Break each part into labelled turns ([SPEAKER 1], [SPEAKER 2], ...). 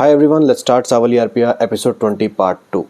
[SPEAKER 1] Hi everyone, let's start Savali RPA episode 20 part 2.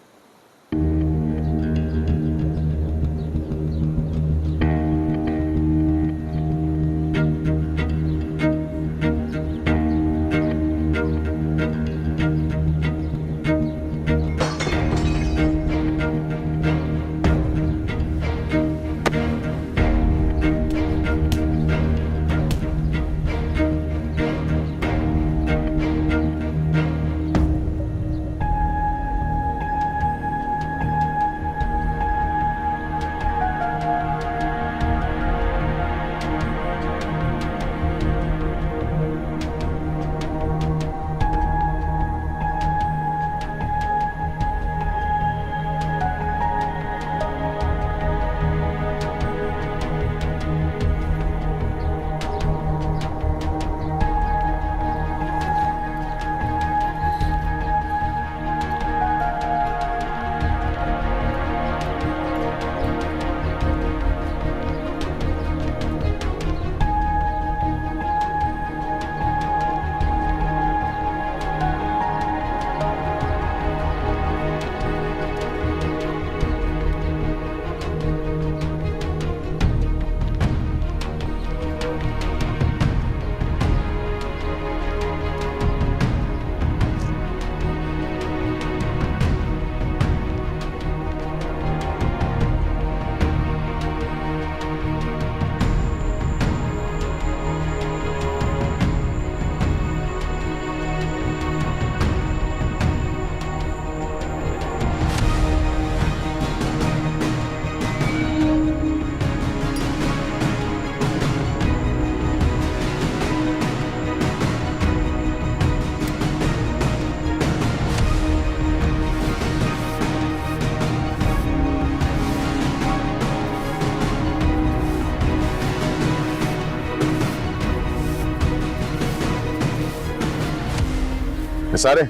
[SPEAKER 2] सारे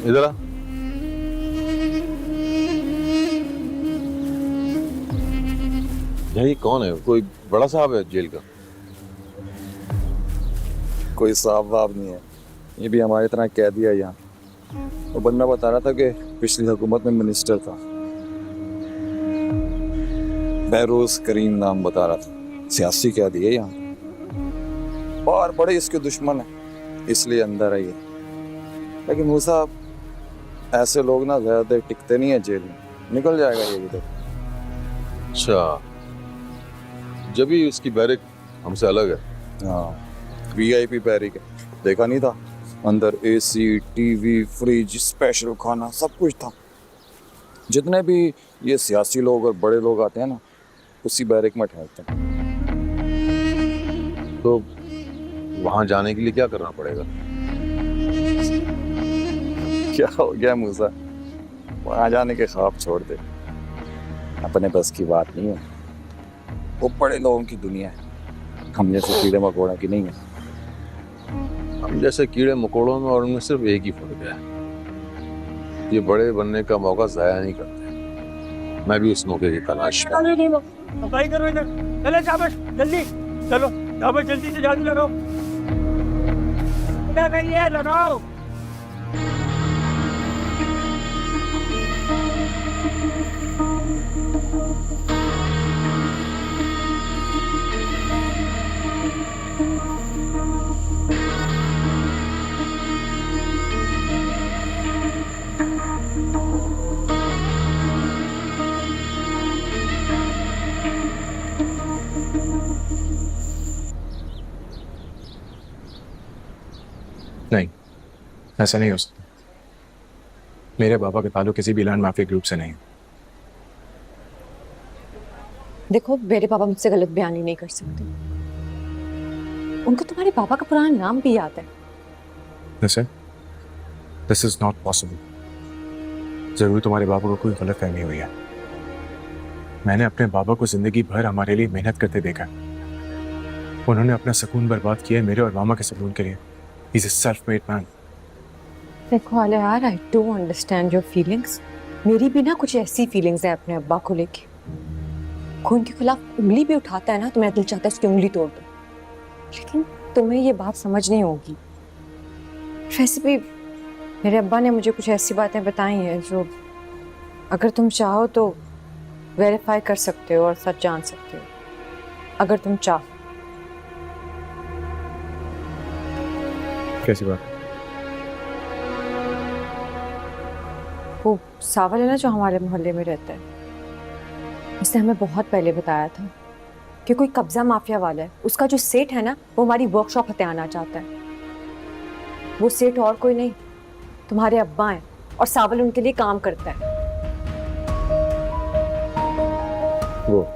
[SPEAKER 2] इधर आ। ये कौन है? कोई बड़ा साहब है जेल का?
[SPEAKER 3] कोई साहब वाब नहीं है, ये भी हमारी तरह कैदी है यहाँ। वो बंदा बता रहा था कि पिछली हुकूमत में मिनिस्टर था, बहरोज करीम नाम बता रहा था। सियासी कैदी है यहाँ, बाहर बड़े इसके दुश्मन है इसलिए अंदर है ये। लेकिन वो साहब ऐसे लोग ना ज्यादा देर टिकते नहीं है जेल में, निकल जाएगा ये भी तो।
[SPEAKER 2] अच्छा, जब भी उसकी बैरक हमसे अलग है।
[SPEAKER 3] हाँ, वीआईपी बैरिक है, देखा नहीं था? अंदर एसी, टीवी, फ्रिज, स्पेशल खाना सब कुछ था। जितने भी ये सियासी लोग और बड़े लोग आते हैं ना, उसी बैरिक में ठहरते हैं।
[SPEAKER 2] तो वहां जाने के लिए क्या करना पड़ेगा?
[SPEAKER 3] क्या हो गया मूसा, वहां जाने के ख्वाब छोड़ दे, अपने बस की बात नहीं है। वो बड़े लोगों की दुनिया है, हम जैसे कीड़े मकोड़ों की नहीं है।
[SPEAKER 2] हम जैसे कीड़े मकोड़ों में और उनमें सिर्फ एक ही फर्क है, ये बड़े बनने का मौका जाया नहीं करते। मैं भी उस मौके की तलाश में।
[SPEAKER 4] सफाई करो इधर, चले शाबाश, जल्दी चलो, शाबाश, जल्दी से झाड़ू लगाओ, नहीं है लगाओ।
[SPEAKER 5] नहीं, ऐसा नहीं हो सकता। मेरे पापा के ताल्लुक किसी भी लैंड माफिया ग्रुप से नहीं।
[SPEAKER 6] देखो, मेरे पापा मुझसे गलत बयानी नहीं कर सकते। उनको तुम्हारे पापा का पुराना नाम भी याद है।
[SPEAKER 5] This is not possible. जरूर तुम्हारे पापा को कोई गलत फहमी हुई है। मैंने अपने बाबा को जिंदगी भर हमारे लिए मेहनत करते देखा। उन्होंने अपना सुकून बर्बाद किया मेरे और मामा के सुकून के लिए। He's a self-made man.
[SPEAKER 6] देखो आले यार, I do understand your feelings. मेरी भी ना कुछ ऐसी फीलिंग्स है अपने अब्बा को लेके। कोई उनके खिलाफ उंगली भी उठाता है ना तो मेरा दिल चाहता है उसकी उंगली तोड़ दो। लेकिन तुम्हें ये बात समझ नहीं होगी वैसे भी मेरे अब्बा ने मुझे कुछ ऐसी बातें बताई हैं जो अगर तुम चाहो तो वेरीफाई कर सकते हो और सच जान सकते हो, अगर तुम चाहो।
[SPEAKER 5] कैसी बात?
[SPEAKER 6] वो सावल है ना जो हमारे मोहल्ले में रहता है, उसने हमें बहुत पहले बताया था कि कोई कब्जा माफिया वाला है। उसका जो सेठ है ना, वो हमारी वर्कशॉप हथियाना चाहता है। वो सेठ और कोई नहीं, तुम्हारे अब्बा हैं, और सावल उनके लिए काम करता है।
[SPEAKER 5] वो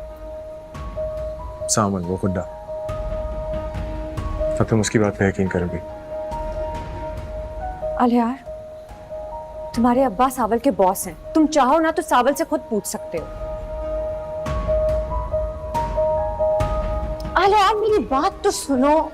[SPEAKER 5] सावन, वो गुंडा। अब तुम उसकी बात पे यकीन करोगी?
[SPEAKER 6] अल यार, तुम्हारे अब्बा सावल के बॉस हैं। तुम चाहो ना तो सावल से खुद पूछ सकते हो। अल यार, मेरी बात तो सुनो।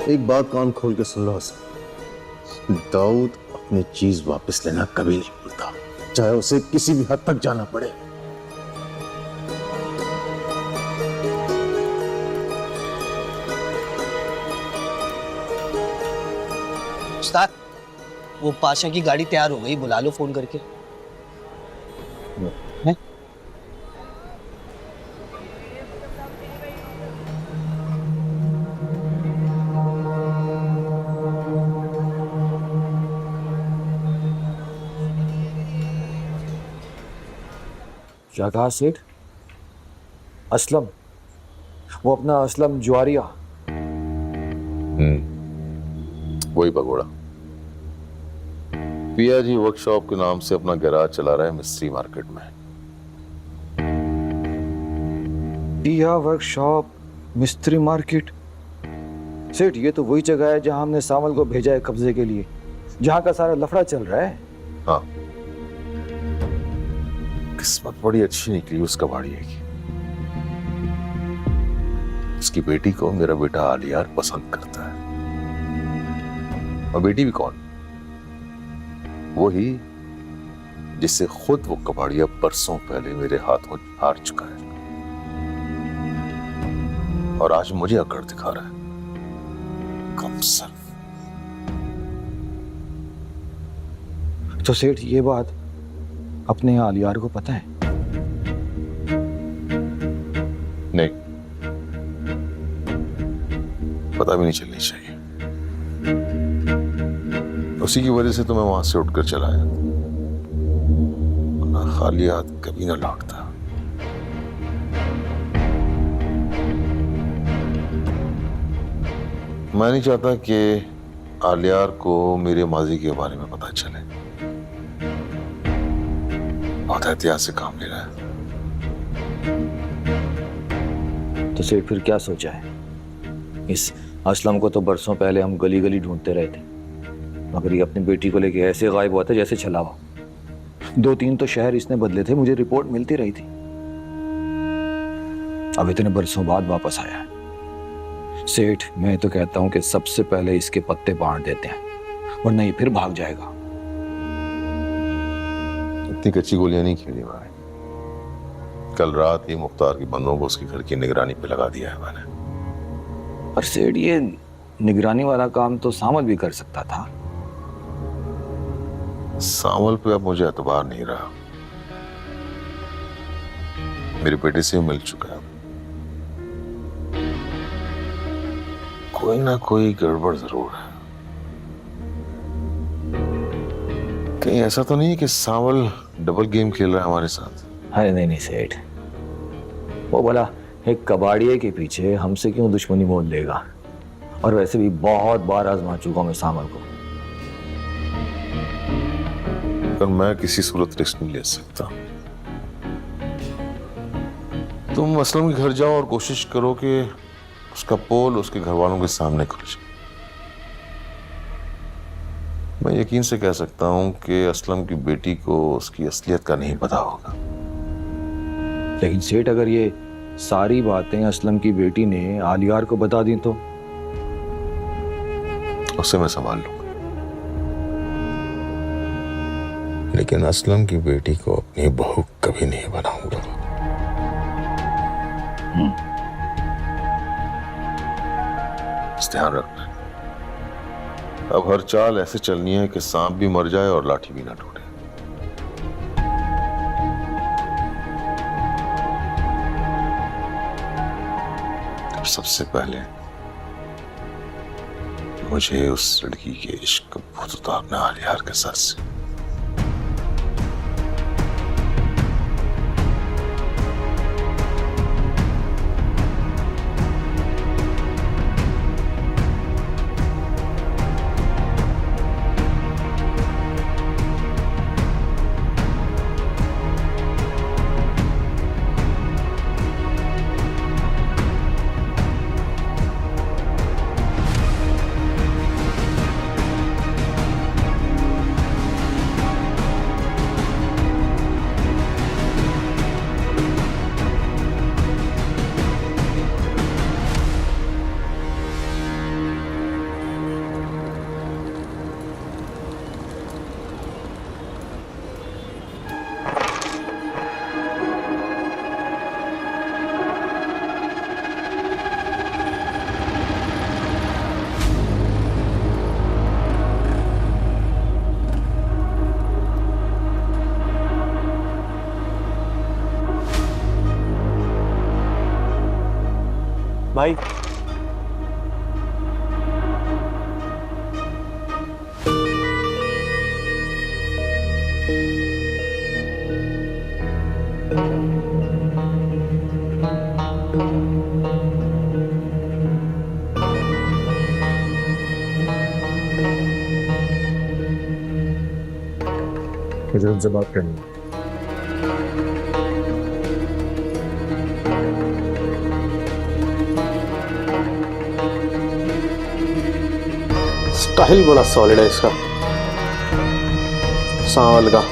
[SPEAKER 7] एक बात कान खोल के सुन लो हसन, दाऊद अपनी चीज वापस लेना कभी नहीं भूलता, चाहे उसे किसी भी हद तक जाना पड़े।
[SPEAKER 8] उस्ताद, वो पाशा की गाड़ी तैयार हो गई, बुला लो फोन करके। हैं?
[SPEAKER 3] क्या कहा सेठ? असलम, वो अपना असलम ज्वारिया।
[SPEAKER 2] वही भगोड़ा पियाजी वर्कशॉप के नाम से अपना गैराज चला रहा है मिस्त्री मार्केट में।
[SPEAKER 3] पिया वर्कशॉप, मिस्त्री मार्केट। सेठ, ये तो वही जगह है जहां हमने सावल को भेजा है कब्जे के लिए, जहां का सारा लफड़ा चल रहा है।
[SPEAKER 2] हाँ, किस्मत बड़ी अच्छी निकली उस कबाड़िए की। उसकी बेटी को मेरा बेटा आलियार पसंद करता है। और बेटी भी कौन? वो ही जिससे खुद वो कबाड़िया परसों पहले मेरे हाथों हार चुका है, और आज मुझे अकड़ दिखा रहा है। कम सर।
[SPEAKER 3] तो सेठ, ये बात अपने आलियार को पता है?
[SPEAKER 2] नहीं, पता भी नहीं चलनी चाहिए। उसी की वजह से तो मैं वहां से उठकर चला आया, वरना खाली हाथ कभी ना लौटता। मैं नहीं चाहता कि आलियार को मेरे माजी के बारे में पता चले। बहुत एहतियात से काम ले रहा है।
[SPEAKER 3] तो सेठ, फिर क्या सोचा है? इस असलम को तो बरसों पहले हम गली गली ढूंढते रहे थे, मगर ये अपनी बेटी को लेके ऐसे गायब हुआ था जैसे छलावा। 2-3 तो शहर इसने बदले थे, मुझे रिपोर्ट मिलती रही थी। अब इतने बरसों बाद वापस आया है। सेठ, मैं तो कहता हूं कि सबसे पहले इसके पत्ते बांट देते हैं, वरना ये फिर भाग जाएगा।
[SPEAKER 2] इतनी कच्ची गोलियां नहीं खेली भाई। कल रात ही मुख्तार के बंदों को उसके घर की निगरानी पे लगा दिया है मैंने।
[SPEAKER 3] पर सेठ, ये निगरानी वाला काम तो सावल भी कर सकता था।
[SPEAKER 2] सावल पे अब मुझे एतबार नहीं रहा। मेरे बेटे से मिल चुका है। कोई ना कोई गड़बड़ जरूर है। कहीं ऐसा तो नहीं है कि सावल डबल गेम खेल रहा है हमारे साथ?
[SPEAKER 3] अरे नहीं नहीं सेठ, वो बोला एक कबाड़िए के पीछे हमसे क्यों दुश्मनी मोल लेगा। और वैसे भी बहुत बार आजमा चुका हूं मैं सावल को।
[SPEAKER 2] पर मैं किसी सूरत रिस्क नहीं ले सकता। तुम असलम के घर जाओ और कोशिश करो कि उसका पोल उसके घर वालों के सामने खुल जाए। मैं यकीन से कह सकता हूं कि असलम की बेटी को उसकी असलियत का नहीं पता होगा।
[SPEAKER 3] लेकिन सेठ, अगर ये सारी बातें असलम की बेटी ने आलियार को बता दी तो?
[SPEAKER 2] उससे मैं संभाल लूंगा। लेकिन असलम की बेटी को अपनी बहू कभी नहीं बनाऊंगा। ध्यान रखना, अब हर चाल ऐसे चलनी है कि सांप भी मर जाए और लाठी भी ना टूटे। सबसे पहले मुझे उस लड़की के इश्क का भूत उतारना आलियार के साथ से।
[SPEAKER 1] भाई
[SPEAKER 5] मुझे उनसे बात करनी है।
[SPEAKER 1] स्टाइल बड़ा सॉलिड है इसका, सांवल का।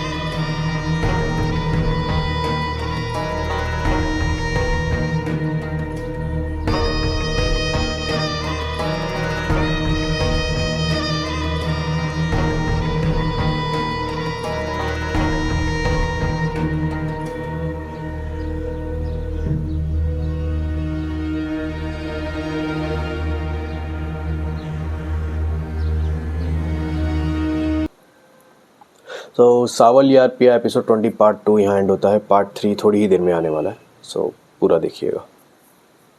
[SPEAKER 1] तो सावल यार पिया एपिसोड 20 पार्ट 2 यहाँ एंड होता है। पार्ट 3 थोड़ी ही देर में आने वाला है, सो पूरा देखिएगा।